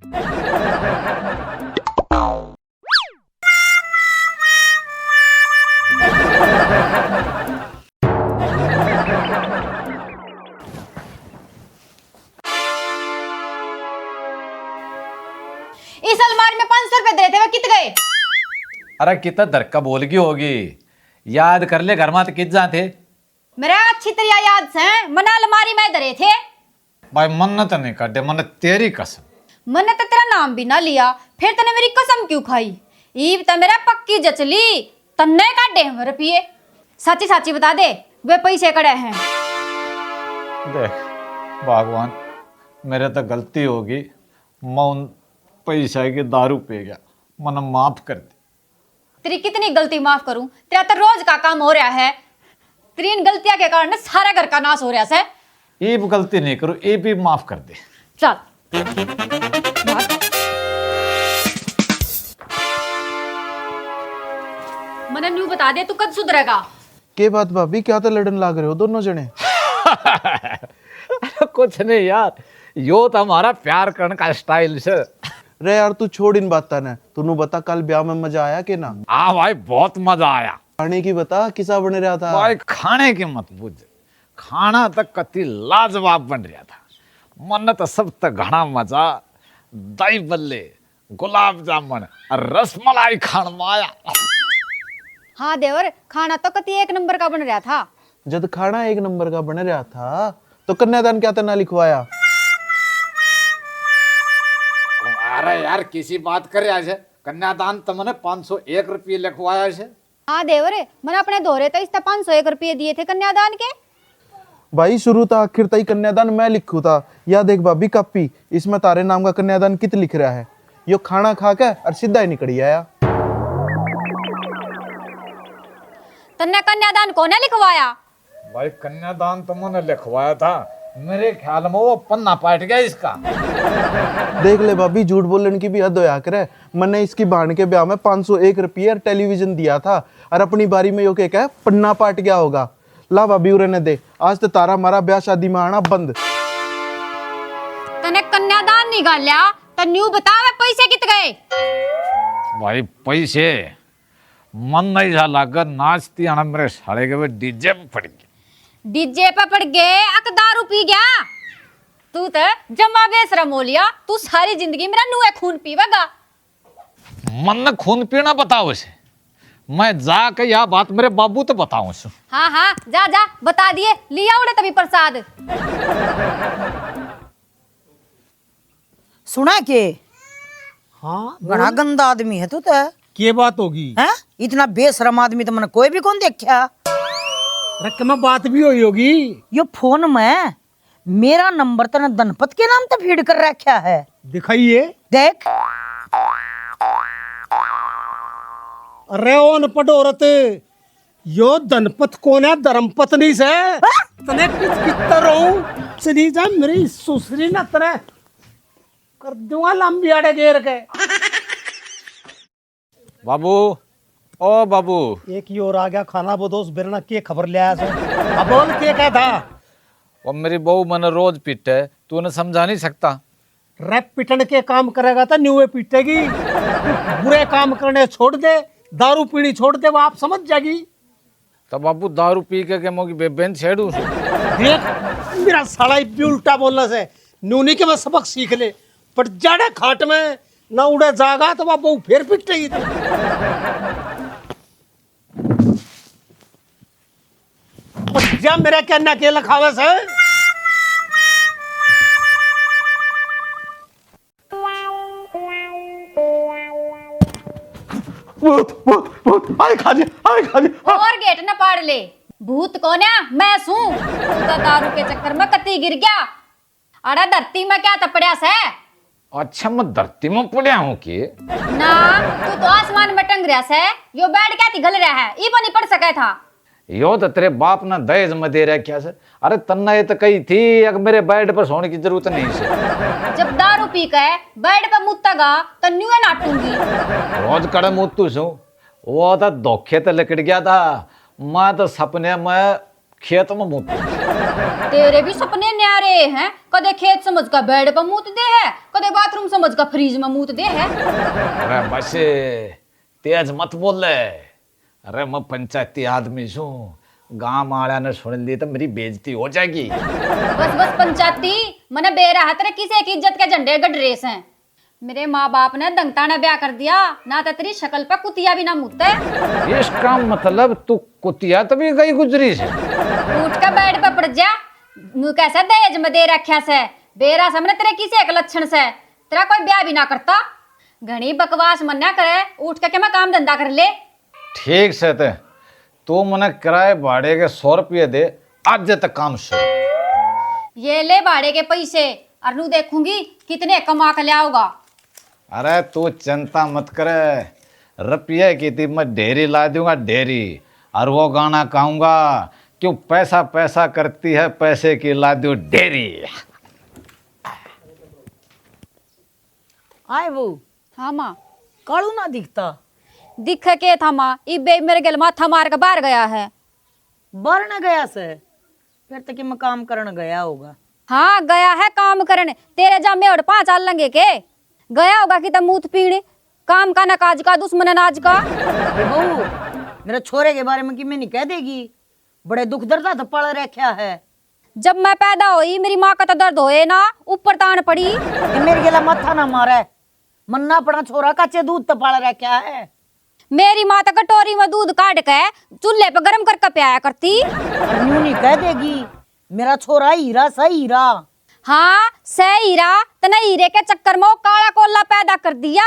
इस अलमारी में 500 रुपए दे थे, वो कित गए? अरे कितना धक्का बोल गई होगी, याद कर ले घर में तो कित जाते। मेरा अच्छी तरह याद से मना अलमारी में धरे थे। भाई मन्नत नहीं काटे, मन तेरी कसम। मैंने तो तेरा नाम भी ना लिया, फिर तने मेरी कसम क्यों खाई? ईब तो मेरा पक्की जचली, तन्ने काटे हम रुपये। सच्ची सच्ची बता दे, वे पैसे कड़े हैं? देख भगवान, मेरे तो गलती होगी, मैं उन पैसा की दारू पी गया, मन माफ कर दे। तेरी कितनी गलती माफ करूं? तेरा तो रोज का काम हो रहा है। तेरी इन गलतियां के कारण सारा घर का नाश हो रहा है। ये भी गलती नहीं करूं, ये भी माफ कर दे। चल मने न्यू बता दे, तू कब सुधरेगा? के बात भाभी, क्या तो लड़न लाग रहे हो दोनों जने? कुछ नहीं यार, यो तो हमारा प्यार करने का स्टाइल से। रे यार तू छोड़ इन बातों ने, तूने बता कल ब्याह में मजा आया कि ना? हाँ भाई बहुत मजा आया। खाने की बता, किसा बन रहा था? भाई खाने की मत पूछ, खाना तक कति लाजवाब बन रहा था। मन तो सब तक घना मजा, दही बल्ले, गुलाब जामुन और रसमलाई खान में आया। हाँ देवर, खाना तो कति एक नंबर का बन रहा था। जब खाना एक नंबर का बन रहा था तो कन्यादान क्या तना लिखवाया? अरे यार किसी बात कर रहा है, कन्यादान तो मैंने 501 रुपये लिखवाया है। हाँ देवर, मैंने अपने दोहरे तो इस 501 रुपये दिए थे कन्यादान के। भाई शुरू था आखिर तक कन्यादान मैं लिखू था। या देख भाभी कापी, इसमें तारे नाम का कन्यादान कित लिख रहा है। यो खाना खा के और सीधा ही निकल आया। तन्ने कन्यादान कौन लिखवाया? भाई कन्यादान तो मैंने लिखवाया था, मेरे ख्याल में वो पन्ना पाट गया इसका। देख ले भाभी, झूठ बोलने की भी हद होया करे। मैंने इसकी बहन के ब्याह में 501 रुपये और टेलीविजन दिया था, और अपनी बारी में यो क्या है, पन्ना पाट गया होगा। ला भाभी उरे ने दे, आज तो तारा मारा ब्याह शादी में आना बंद। तने कन्यादान निकाला तो न्यू बतावे पैसे कित गए? भाई पैसे मन नहीं जा लागा, नाचती आना मेरे साले के वे डीजे में पड़ गए। डीजे पे पड़ गए, अक दारू पी गया। तू तो जमा बेशरम हो लिया, तू सारी जिंदगी मेरा नुए खून पीवेगा। मन खून पीना बताओ इसे, मैं जाके यह बात मेरे बाबू तो बताऊं इसे। हाँ हाँ जा जा बता दिए, लिया उड़े तभी प्रसाद। सुना के? हाँ बड़ा गंदा आदमी है तू तो। के बात होगी? हैं? इतना बेशरम आदमी तो मैंने कोई भी कौन देखा। रख में बात भी हुई होगी। यो फोन में मेरा नंबर तने धनपत के नाम तो फीड कर रखा है। दिखाइए। देख। अरे ओ अनपढ़ औरत, यो धनपत कौन है? धर्मपत्नी से तने कितना रहूं, चली जा मेरी सुसरी ना तने कर दूंगा लंबी आड़े घेर के। बाबू, ओ बाबू, एक ही और आ गया खाना बदोस बिरना के खबर ले आया से। अब बोल के क्या था? वो मेरी बहू मैंने रोज पीटे, तूने समझा नहीं सकता। रैप पिटन के काम करेगा तो न्यूए पीटेगी। बुरे काम करने छोड़ दे, दारू पीनी छोड़ दे, वो आप समझ जाएगी। तो बाबू दारू पी के मोगी बेबेन छेड़ू। देख मेरा साला भी उल्टा बोलने से नूनी के मैं सबक सीख ले, पर जाड़े खाट में ना उड़े जागा तो वह बहु फिर पिटेगी। जा मेरे कहना के लखावे से। आए खाजी, आए खाजी। और गेट न पाड़ ले, भूत कौन है? मैं सूं। तू तो दारू के चक्कर में कती गिर गया। अरे धरती में क्या तपड़िया से? अच्छा मैं धरती में पड़िया हूँ कि ना, तू तो आसमान में टंग रहा से। यो बेड क्या थी गल रहा है, ई बनी पड़ सके था। यो तो तेरे बाप ना दहेज में दे रहा क्या से? अरे तन्ना ये तो कही थी अगर मेरे बेड पर सोने की जरूरत नहीं से। जब दारू पी के बेड पे मुत्तागा तो न्यूए नाटूंगी। रोज कड़े मुत्तू सू, वो तो धोखे तो लकड़ गया था। मैं तो सपने में खेत में मूत। तेरे भी सपने न्यारे हैं। कदे खेत समझ का बेड पर मूत दे है, कदे बाथरूम समझ का फ्रीज में मूत दे है। अरे बस तेज मत बोल ले। अरे मैं पंचायती आदमी छू, गांव वाला ने सुन ली तो मेरी बेइज्जती हो जाएगी। बस बस पंचायती मने बेरा है तेरे किसे की इज्जत के झंडे गड रेस हैं। मेरे माँ बाप ने दंगता ने ब्याह कर दिया ना, तो तेरी शक्ल पे कुतिया भी ना मुतते। इसका मतलब तू कुतिया तो भी गई गुजरी से। उठ के बेड पे पड़ जा। नू कैसा दहेज में दे रखा से बेरा सामने तेरे किसे एक लक्षण से तेरा कोई ब्याह भी ना करता। घनी बकवास मन्ना करे, उठ के मैं काम धंधा कर ले। ठीक से ते तू मने किराए भाड़े के 100 रुपये दे, आज तक काम शुरू। ये ले भाड़े के पैसे और नू देखूंगी कितने कमा के लाओगा। अरे तू चिंता मत करे, रुपये की थी मैं ढेरी ला दूंगा ढेरी, और वो गाना गाऊंगा क्यों पैसा पैसा करती है पैसे की ला दूं ढेरी। आए वो हाँ माँ। कालू ना दिखता। दिख के था माँ, इबे मेरे गल माथा मार के बाहर गया है। बाहर न गया से फिर तक मैं काम करने गया होगा। हाँ गया है काम करने, तेरे जामे और 5 साल लगे के गया होगा कि तब मूत पीने काम का नकाज का दुश्मन अनाज का। ए बहू, मेरे छोरे के बारे में कि मैं नहीं कह देगी, बड़े दुख दर्द तो पड़ रखा है। जब मैं पैदा हुई मेरी माँ का तो दर्द होए ना, ऊपर तान पड़ी। ये मेरे गला माथा ना मारे, मन्ना पड़ा छोरा कच्चे दूध तो पड़ रखा है। मेरी माँ तो कटोरी में दूध काट के चूल्हे पे गरम करके पियाया करती। और यूं नहीं कह देगी मेरा छोरा हीरा सही हीरा। हाँ सही हीरा तना हीरे के चक्कर में वो काला कोला पैदा कर दिया।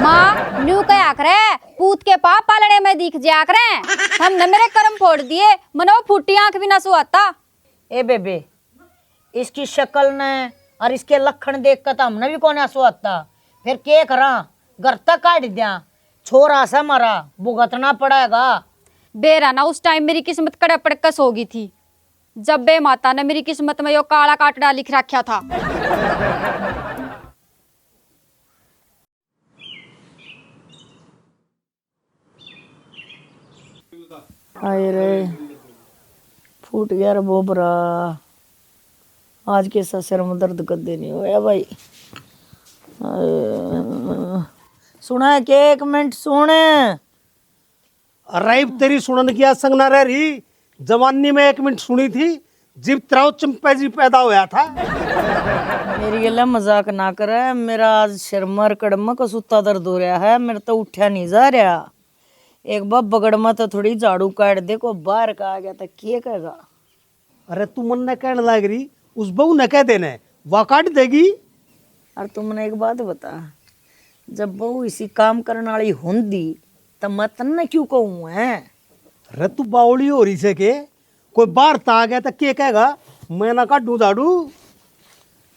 माँ न्यू कया करे पूत के पाप पालने में दिख जाया करे, हमने मेरे कर्म फोड़ दिए, मनो फूटी आंख भी ना सुहाता। ए बेबे, इसकी शक्ल ने और इसके लक्षण देख कर तो हमने भी कौन सुहाता। फिर के करा, घर तक काट दिया, छोरा सा मरा भुगतना पड़ेगा। बेरा ना उस टाइम मेरी किस्मत कड़े पड़कस हो गई थी, जब बे माता ने मेरी किस्मत में यो काला काटड़ा लिख रखा था। आए रे फूट गया रे बोबरा, आज के सिर में दर्द कदे नहीं होया भाई। सुना है के एक मिनट सुन। अरे तेरी सुनन की आज संग ना रह रही, जवानी में 1 मिनट सुनी थी जब तेरा चिंपैंजी पैदा होया था। मेरी गला मजाक ना करे, मेरा आज सिर मर कड़म को सुता दर्द हो रहा है, मेरे तो उठा नहीं जा रहा। एक बार बगड़ में तो थोड़ी झाड़ू काट दे, को बाहर का आ गया तो क्या कहेगा। अरे तू मन ने कहने लग रही, उस बहू ने कह देने वह काट देगी। और तुमने एक बात बता, जब बहू इसी काम करने वाली होंगी तो मैं तन्ने क्यों कहूँ है। अरे तू बावली हो रही से के कोई बाहर ता आ गया तो क्या कहेगा, मैं ना काटू झाड़ू।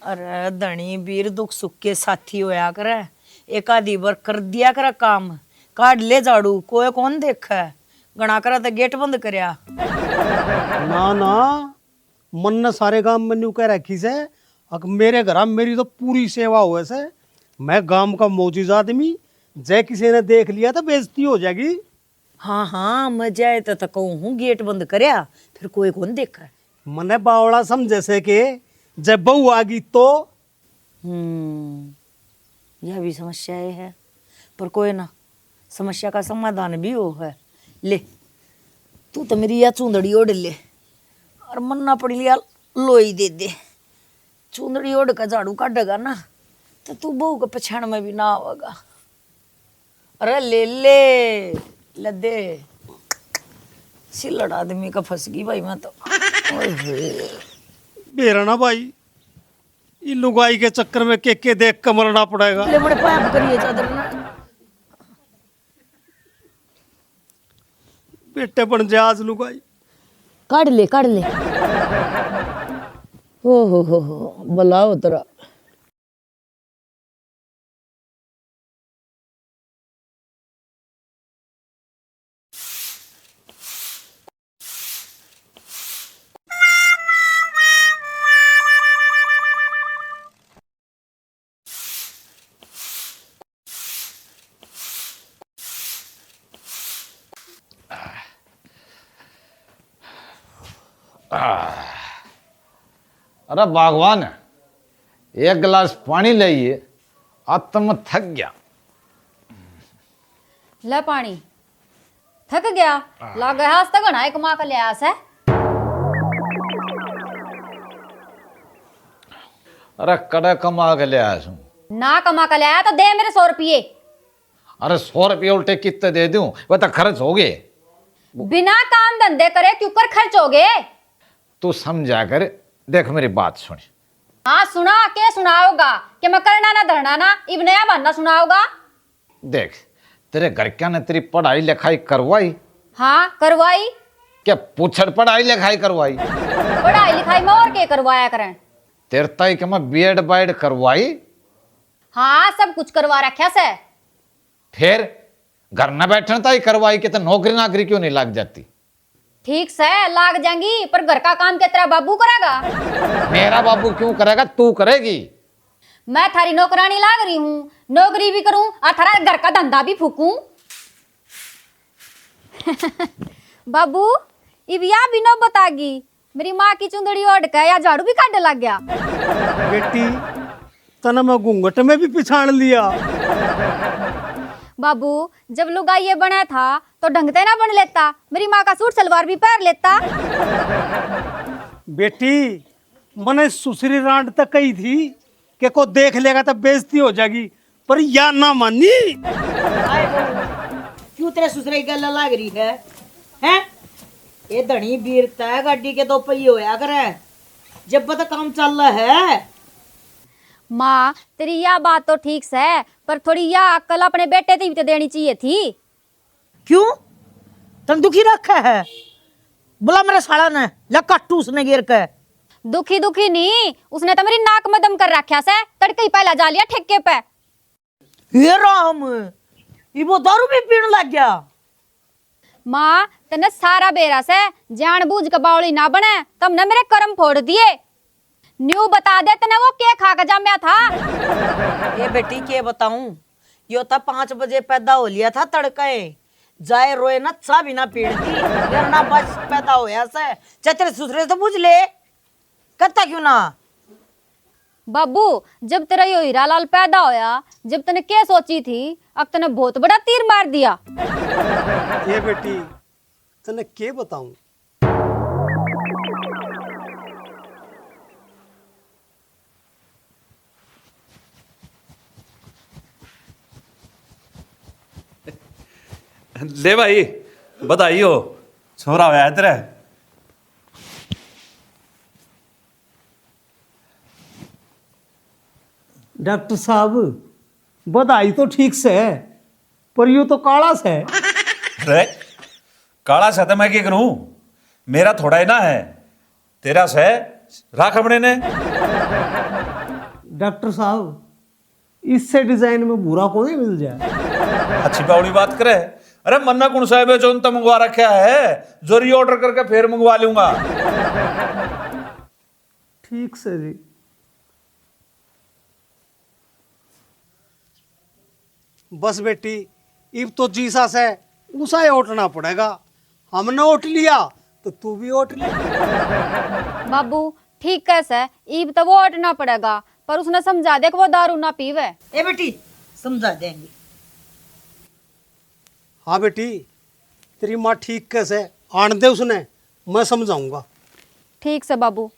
अरे धनी वीर दुख सुख के साथी होया करे, एक आधी बार कर दिया करे काम, काट ले झाड़ू, कोई कौन देखा है। गणा करा तो गेट बंद करया। ना ना, मन ने सारे गांव में न्यू कह रखी से, अगर मेरे घर मेरी तो पूरी सेवा हुए से, मैं गांव का मौजूद आदमी, जय किसी ने देख लिया तो बेइज्जती हो जाएगी। हाँ हाँ मैं जाए तो कहूँ हूँ गेट बंद करया, फिर कोई कौन देखा है। मने बावड़ा समझे से के जब बहू आ गई तो। यह भी समस्या है, पर कोई ना, समस्या का समाधान भी हो है। ले तू तो मेरी यह चूंदड़ी ओढ़ ले, और मन्ना पड़ लिया लोई दे दे। चूंदड़ी ओढ़ का झाड़ू काटेगा ना तो तू बहू के पछाण में भी ना आवेगा। अरे ले ले लदे, सिलड़ आदमी का फंस गई भाई मैं तो। ओए होए। बेरना भाई, ये लुगाई के चक्कर में के देख कर मरना पड़ेगा। ले बड़े पाप करिए चादर ना। बेटे बन जा आज लुगाई। काट ले काट ले। हो बलाओ तेरा। अरे भगवान, एक गिलास पानी लाइए, आत्म थक गया। ले पानी। थक गया? लाग गया आज तक घना कमा कर लिया है। अरे कड़े कमा के ले आया हूँ। ना कमा कर लिया तो दे मेरे 100 रुपये। अरे 100 रुपये उल्टे कितने दे दूं? वह तो खर्च हो गए। बिना काम धंधे करे क्यों कर खर्च हो गए? तू समझा कर, देख मेरी बात सुन। हाँ सुना के सुनाओगा कि मैं करना ना धरना ना इब नया बनना सुनाओगा। देख, तेरे घर क्या ने तेरी पढ़ाई लिखाई करवाई? हाँ करवाई। क्या पूछड़ पढ़ाई लिखाई करवाई? पढ़ाई लिखाई में और के करवाया करें? तेरे ताई के मैं बीएड बाइड करवाई? हाँ सब कुछ करवा रखा से। फिर घर न बैठने ताई करवाई कि तो नौकरी नाकरी क्यों नहीं लग जाती? ठीक से लाग जाएंगी पर घर का काम क्या तेरा बाबू करेगा? मेरा बाबू क्यों करेगा, तू करेगी। मैं थारी नौकरानी लाग रही हूँ, नौकरी भी करूँ और थारा घर का धंधा भी फूकूं। बाबू इब या भी नो बतागी मेरी माँ की चुंदड़ी ओढ़ के या झाड़ू भी काटने लग गया। बेटी तना मैं घूंघट में भी पिछाड़ लिया। बाबू जब लुगाई ये बना था तो ढंग से ना बन लेता, मेरी माँ का सूट सलवार भी पहन लेता। बेटी मैंने सुसरी रांड तक कही थी कि को देख लेगा तो बेइज्जती हो जाएगी, पर या ना मानी। आए बहू, क्यों तेरे ससुरे की गल लाग रही है? हैं? ये धनी बीरता है गाड़ी के 2 पहिए होया करे जब तक काम चल रहा है। माँ तेरी यह बात तो ठीक है पर थोड़ी यह अक्ल अपने बेटे की भी तो देनी चाहिए थी। क्यों तुम दुखी रखा है? बोला मेरे साला ने ला कट्टू उसने गिर के। दुखी दुखी नहीं, उसने तो मेरी नाक में दम कर रखा से, तड़के ही पहला जा लिया ठेके पे। हे राम, ये वो दारू भी पीने लग गया। माँ तने सारा बेरा से जानबूझ के बावली ना बने, तुमने मेरे कर्म फोड़ दिए। न्यू बता दे तने वो के खा के जमया था। ये बेटी के बताऊं, यो था 5 बजे पैदा हो लिया था तड़के, जाए रोए ना चा भी ना पीड़ दी ना बस पैदा होया से। तेरे ससुरे से पूछ ले करता क्यों ना? बाबू जब तेरा यो हीरा लाल पैदा होया, जब तने क्या सोची थी, अब तने बहुत बड़ा तीर मार दिया। ये बेटी तने के बताऊं, ले भाई बधाई हो, छोरा होया तेरा। डॉक्टर साहब बधाई तो ठीक से है पर यूं तो काला से है। अरे काला सा तो मैं क्या करूं, मेरा थोड़ा ही ना है, तेरा से राख अपने ने। डॉक्टर साहब इससे डिजाइन में बुरा को नहीं मिल जाए। अच्छी बावड़ी बात करे। अरे मन्ना कौन साहब है जो उन तो मंगवा रखा है, जो री ऑर्डर करके फिर मंगवा लूंगा। ठीक से जी। बस बेटी इब तो जीसा से उसा ही उठना पड़ेगा, हमने उठ लिया तो तू भी उठ ले। बाबू ठीक कैसे ईब तो वो हटना पड़ेगा, पर उसने समझा दे कि वो दारू ना पीवे। ए बेटी समझा देंगे। हाँ बेटी तेरी माँ ठीक कैसे आन दे उसने, मैं समझाऊंगा। ठीक से बाबू।